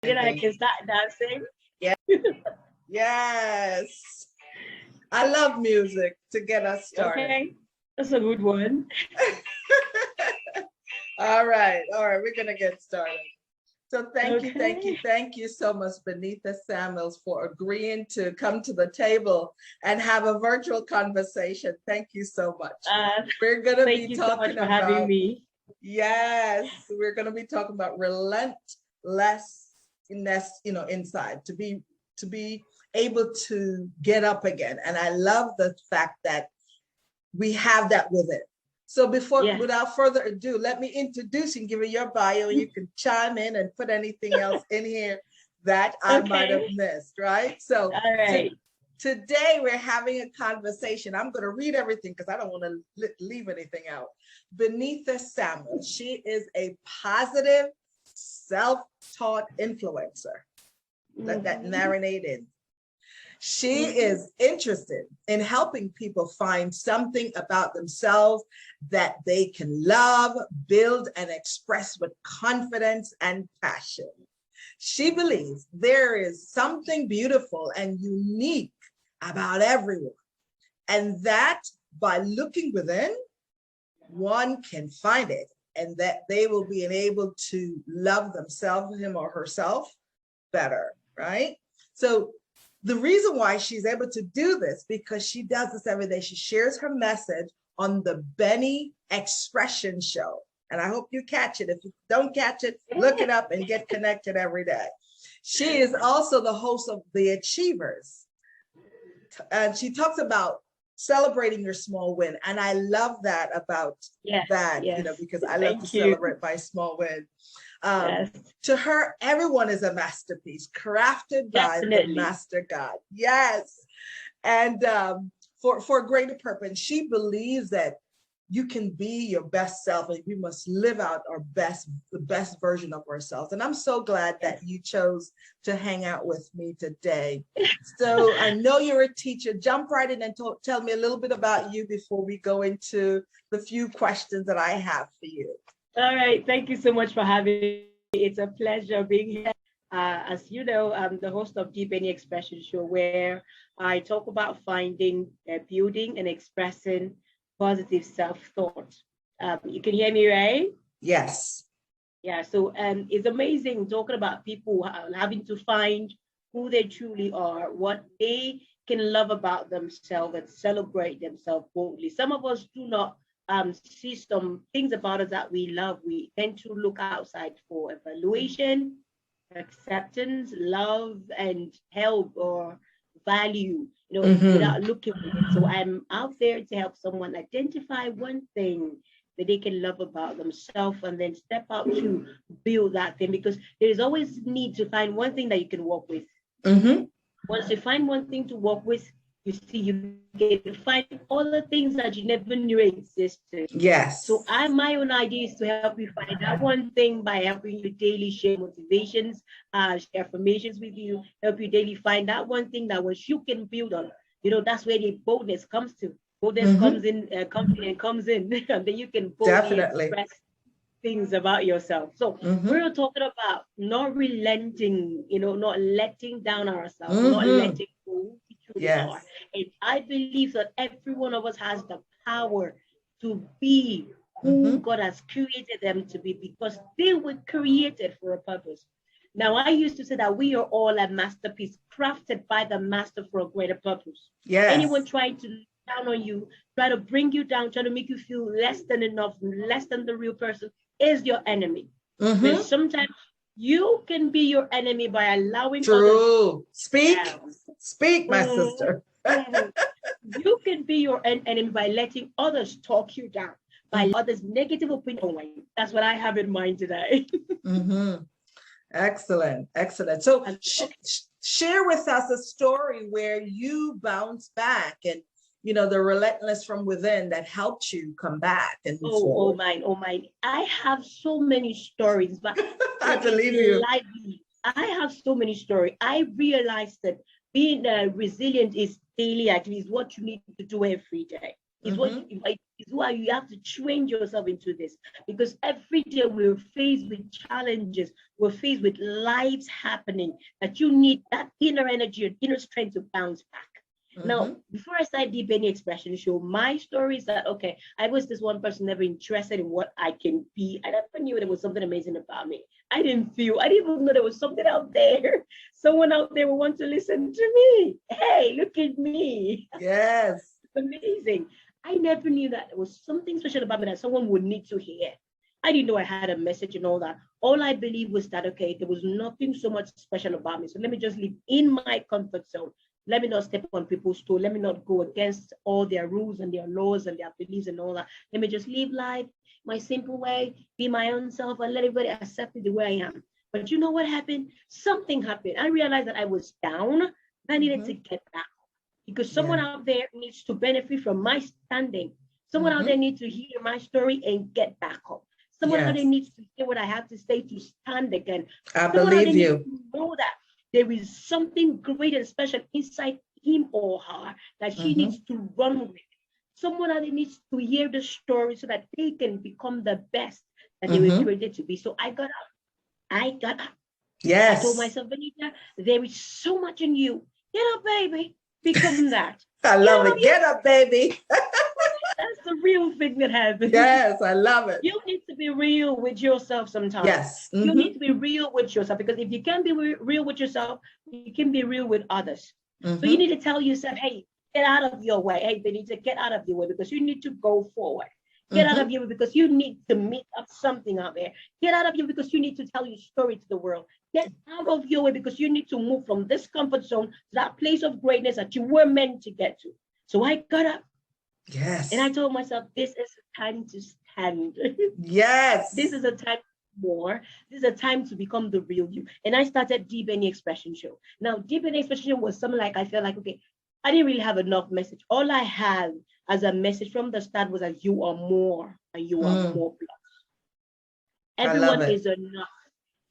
Then I can start dancing. Yeah. Yes. I love music to get us started. Okay, that's a good one. All right. We're going to get started. So thank you so much, Benitha-Samuel, for agreeing to come to the table and have a virtual conversation. Thank you so much. We're going to be talking so much for having me. Yes, we're going to be talking about relentlessness, inside, to be able to get up again. And I love the fact that we have that within. So without further ado, let me introduce you and give you your bio, and you can chime in and put anything else in here that I might have missed, right? So today we're having a conversation. I'm going to read everything because I don't want to leave anything out. Benitha-Samuel, she is a positive, self-taught influencer. Let that marinate in. She is interested in helping people find something about themselves that they can love, build, and express with confidence and passion. She believes there is something beautiful and unique about everyone, and that by looking within, one can find it, and that they will be able to love themselves, him or herself, better, right? So the reason why she's able to do this, because she does this every day. She shares her message on the Benny Expression Show. And I hope you catch it. If you don't catch it, look it up and get connected every day. She is also the host of The Achievers. And she talks about celebrating your small win. And I love that about that, because I love to celebrate my small win. To her, everyone is a masterpiece crafted by the Master God. Yes. And for a greater purpose. She believes that you can be your best self, and we must live out the best version of ourselves. And I'm so glad that you chose to hang out with me today. So I know you're a teacher. Jump right in and tell me a little bit about you before we go into the few questions that I have for you. All right. Thank you so much for having me. It's a pleasure being here. As you know, I'm the host of Deep Any Expression Show, where I talk about finding, building, and expressing positive self-thought. You can hear me, right? Yes. Yeah. So it's amazing talking about people having to find who they truly are, what they can love about themselves, and celebrate themselves boldly. Some of us do not see some things about us that we love. We tend to look outside for evaluation, acceptance, love, and help or value, without looking for it. So I'm out there to help someone identify one thing that they can love about themselves, and then step out to build that thing, because there is always need to find one thing that you can work with. Once you find one thing to work with, you see, you can find all the things that you never knew existed. Yes. So my own idea is to help you find that one thing by helping you daily share motivations, share affirmations with you, help you daily find that one thing that was you can build on. That's where the boldness comes to. Boldness comes in, confidence comes in, and then you can boldly express things about yourself. So we're talking about not relenting, not letting down ourselves, not letting go. Are. And I believe that every one of us has the power to be who God has created them to be, because they were created for a purpose. Now, I used to say that we are all a masterpiece crafted by the master for a greater purpose. Yes. Anyone trying to look down on you, try to bring you down, try to make you feel less than enough, less than the real person, is your enemy. But sometimes you can be your enemy by allowing others. Speak, my sister. You can be your enemy by letting others talk you down, by others' negative opinion. That's what I have in mind today. Excellent. So share with us a story where you bounced back, and the relentless from within that helped you come back and move forward. Oh mine. I have so many stories, but I believe you. I have so many stories. I realized that being resilient is daily, at least what you need to do every day. is what is why you have to train yourself into this, because every day we're faced with challenges, we're faced with lives happening that you need that inner energy and inner strength to bounce back. Now, before I started Deep Any Expression Show, my story is that, okay, I was this one person never interested in what I can be. I never knew there was something amazing about me. I didn't even know there was something out there. Someone out there will want to listen to me. Hey, look at me. Yes. Amazing. I never knew that there was something special about me that someone would need to hear. I didn't know I had a message and all that. All I believed was that, okay, there was nothing so much special about me. So let me just live in my comfort zone. Let me not step on people's toes. Let me not go against all their rules and their laws and their beliefs and all that. Let me just live life my simple way, be my own self, and let everybody accept me the way I am. But you know what happened? Something happened. I realized that I was down. I needed to get back, because someone out there needs to benefit from my standing. Someone out there needs to hear my story and get back up. Someone out there needs to hear what I have to say to stand again. I believe you. Needs to know that there is something great and special inside him or her that she needs to run with. Someone out there needs to hear the story so that they can become the best that they were created to be. So I got up. Yes. I told myself, Benitha, there is so much in you. Get up, baby. Become that. I love it. Get up, baby. That's the real thing that happens. Yes, I love it. You need to be real with yourself sometimes. Yes. You need to be real with yourself, because if you can't be real with yourself, you can be real with others. So you need to tell yourself, hey, get out of your way. Hey, Benitha, get out of your way, because you need to go forward. Get out of your way because you need to meet up something out there. Get out of your way because you need to tell your story to the world. Get out of your way because you need to move from this comfort zone to that place of greatness that you were meant to get to. So I got up. Yes. And I told myself, this is a time to stand. Yes. This is a time more. This is a time to become the real you. And I started Deep Any Expression Show. Now, Deep Any Expression Show was something like, I felt like, okay, I didn't really have enough message. All I had as a message from the start was that you are more and you are more plus. Everyone is enough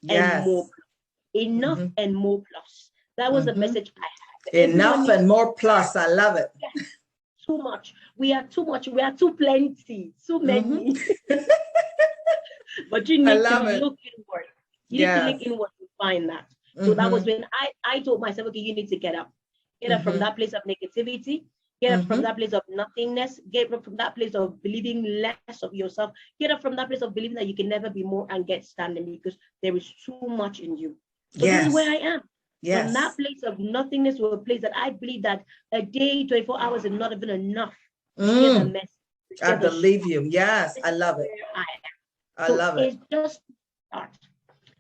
and more plus. Enough and more plus. That was the message I had. Enough and more plus. I love it. Yes. Too much. We are too much. We are too plenty. So many. But you need to look inward. You need to look inward to find that. So that was when I told myself, okay, you need to get up. Get up from that place of negativity. Get up from that place of nothingness. Get up from that place of believing less of yourself. Get up from that place of believing that you can never be more, and get standing, because there is too much in you. So this is where I am. From that place of nothingness to a place that I believe that a day, 24 hours is not even enough to get the message. I believe you. Yes, I love it. I love it. It's just start.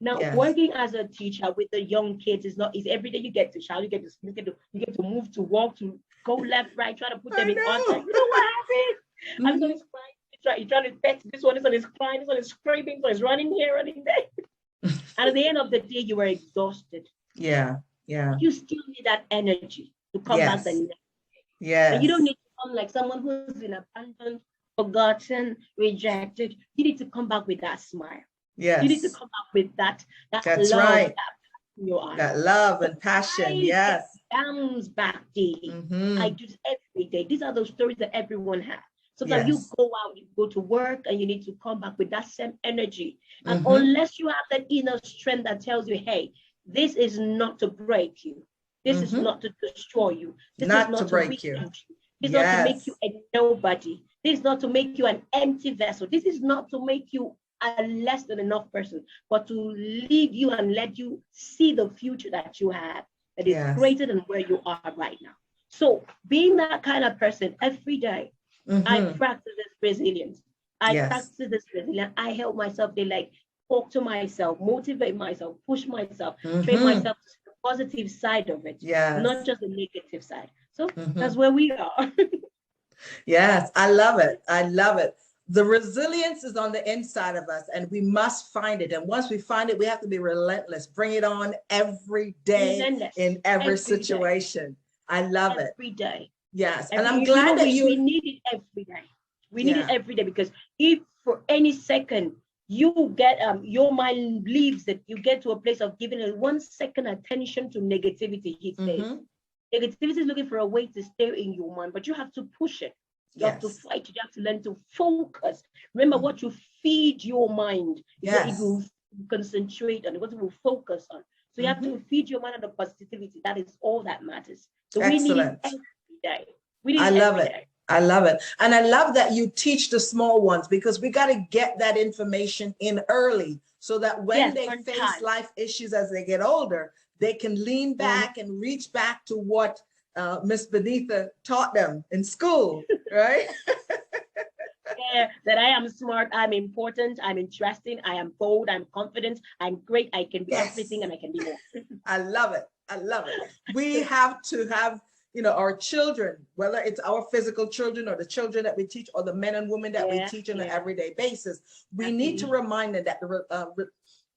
Now, working as a teacher with the young kids is every day you get to shout, you get to move, to walk, to go left, right, try to put them in order. You know what happened? I'm going to cry. You're trying to pet this one is crying, this one is screaming, this one is running here, running there. And at the end of the day, you were exhausted. Yeah. You still need that energy to come back the next day. Yes. And you don't need to come like someone who's been abandoned, forgotten, rejected. You need to come back with that smile. Yes. You need to come up with that That's love, right. that love and passion. Yes. Bounce back daily. I do this every day. These are those stories that everyone has. Sometimes you go out, you go to work, and you need to come back with that same energy. And unless you have that inner strength that tells you, hey, this is not to break you. This is not to destroy you. This not is not to break you. This is not to make you a nobody. This is not to make you an empty vessel. This is not to make you a less than enough person, but to lead you and let you see the future that you have that is greater than where you are right now. So being that kind of person every day, I practice this resilience. I help myself. They like talk to myself, motivate myself, push myself, train myself to the positive side of it, not just the negative side. So that's where we are. Yes, I love it. I love it. The resilience is on the inside of us, and we must find it. And once we find it, we have to be relentless. Bring it on every day, in every situation. I love it. Every day. Yes. And I'm glad that we need it every day. We need it every day, because if for any second you get your mind believes that you get to a place of giving a 1 second attention to negativity, he says. Negativity is looking for a way to stay in your mind, but you have to push it. You have to fight. You have to learn to focus. Remember what you feed your mind is what it will concentrate on, what it will focus on. So you have to feed your mind on the positivity. That is all that matters. So we need it every day. I love it. I love it. And I love that you teach the small ones, because we got to get that information in early so that when they face life issues as they get older, they can lean back and reach back to what Miss Benitha taught them in school, right? Yeah, that I am smart, I'm important, I'm interesting, I am bold, I'm confident, I'm great, I can be everything and I can be more. I love it. I love it. We have to have, our children, whether it's our physical children or the children that we teach or the men and women that we teach on an everyday basis, we need to remind them that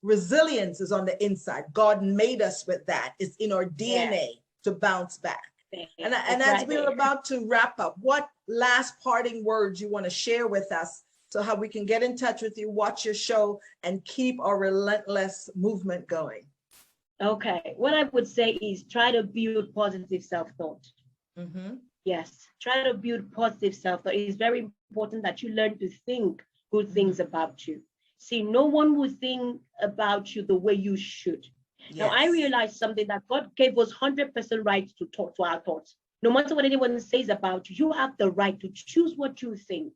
resilience is on the inside. God made us with that. It's in our DNA to bounce back. And as we're about to wrap up, what last parting words you want to share with us so how we can get in touch with you, watch your show, and keep our relentless movement going? Okay, what I would say is try to build positive self-thought. Yes, try to build positive self-thought. It is very important that you learn to think good things about you. See, no one will think about you the way you should. Now, I realized something, that God gave us 100% right to talk to our thoughts. No matter what anyone says about you, you have the right to choose what you think.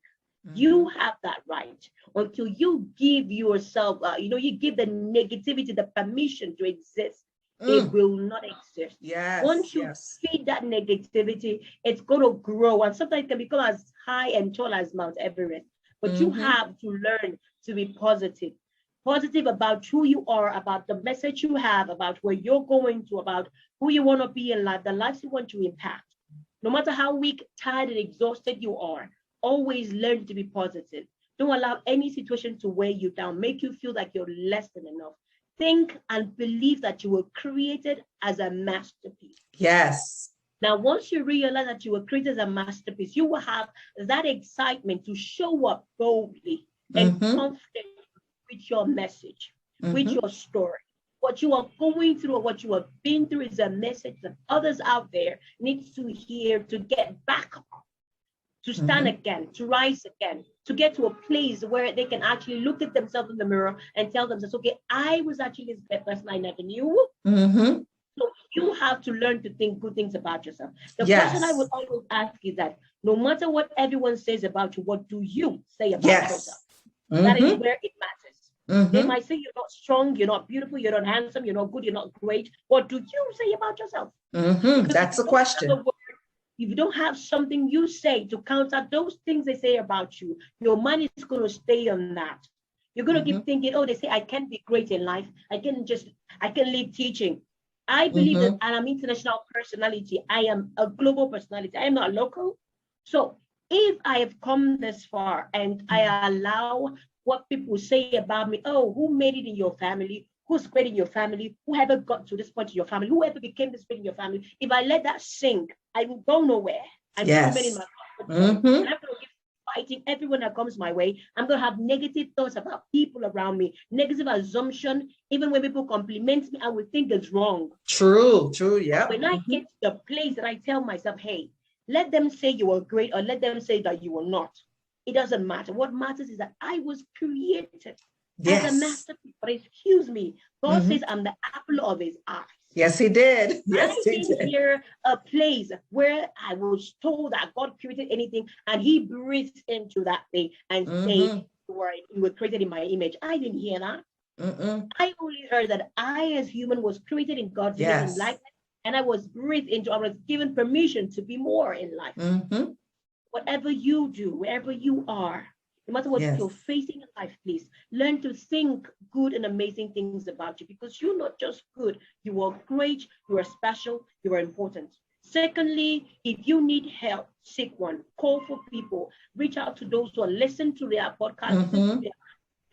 You have that right until you give yourself, you give the negativity the permission to exist. It will not exist. Once you feed that negativity, it's going to grow, and sometimes it can become as high and tall as Mount Everest. But you have to learn to be positive. Positive about who you are, about the message you have, about where you're going to, about who you want to be in life, the lives you want to impact. No matter how weak, tired, and exhausted you are, always learn to be positive. Don't allow any situation to weigh you down, make you feel like you're less than enough. Think and believe that you were created as a masterpiece. Now, once you realize that you were created as a masterpiece, you will have that excitement to show up boldly and confidently with your message, with your story. What you are going through or what you have been through is a message that others out there need to hear, to get back up, to stand again, to rise again, to get to a place where they can actually look at themselves in the mirror and tell themselves, okay, I was actually this person I never knew. So you have to learn to think good things about yourself. The question I would always ask is that no matter what everyone says about you, what do you say about yourself? That is where it matters. They might say you're not strong, you're not beautiful, you're not handsome, you're not good, you're not great. What do you say about yourself? That's the question. If you don't have something you say to counter those things they say about you, your mind is going to stay on that. You're going to keep thinking, oh, they say I can't be great in life. I can leave teaching. I believe that I'm an international personality. I am a global personality. I am not local. So if I have come this far and I allow what people say about me, oh, who made it in your family? Who's great in your family? Whoever got to this point in your family? Whoever became this great in your family? If I let that sink, I will go nowhere. I'm in my comfort zone. And I'm going to keep fighting everyone that comes my way. I'm going to have negative thoughts about people around me, negative assumption. Even when people compliment me, I will think it's wrong. True, yeah. When I get to the place that I tell myself, hey, let them say you were great or let them say that you were not. It doesn't matter. What matters is that I was created as a masterpiece. But excuse me, God says I'm the apple of his eye. Yes, he did. Yes, he did. I didn't hear a place where I was told that God created anything and he breathed into that thing and said, you were created in my image. I didn't hear that. I only heard that I, as human, was created in God's image and likeness, and I was breathed into, I was given permission to be more in life. Whatever you do, wherever you are, no matter what you're facing in life, please learn to think good and amazing things about you, because you're not just good, you are great, you are special, you are important. Secondly, if you need help, seek one, call for people, reach out to those who are listening to their podcasts, listen to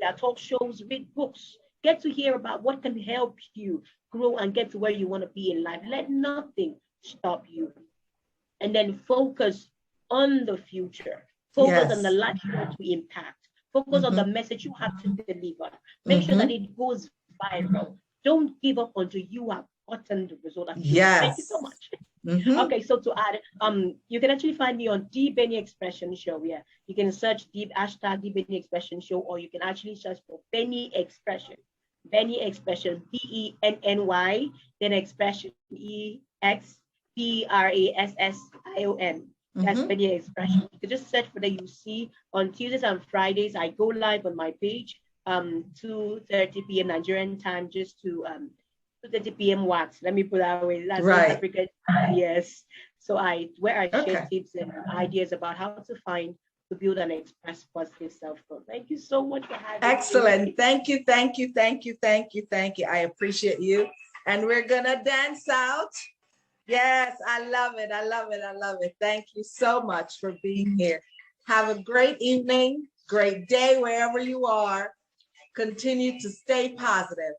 their talk shows, read books, get to hear about what can help you grow and get to where you want to be in life. Let nothing stop you. And then focus on the future. Focus on the life you want to impact. Focus on the message you have to deliver. Make sure that it goes viral. Don't give up until you have gotten the result. Thank you so much. Okay, so to add, you can actually find me on The Benny Expression Show. Yeah, you can search deep hashtag The Benny Expression Show, or you can actually search for Benny Expression. Benny Expression, Benny, then Expression, Expression. That's Benny Expression. You can just search for that. You see on Tuesdays and Fridays, I go live on my page, 2:30 p.m. Nigerian time, just to 2:30 p.m. Wax. Let me put that way. That's Right. African. Yes. So where I share Okay. tips and ideas about how to build and express positive self-growth. Thank you so much for having me. Excellent. Thank you. Thank you. Thank you. Thank you. Thank you. I appreciate you. And we're gonna dance out. Yes, I love it. I love it. I love it. Thank you so much for being here. Have a great evening, great day wherever you are. Continue to stay positive.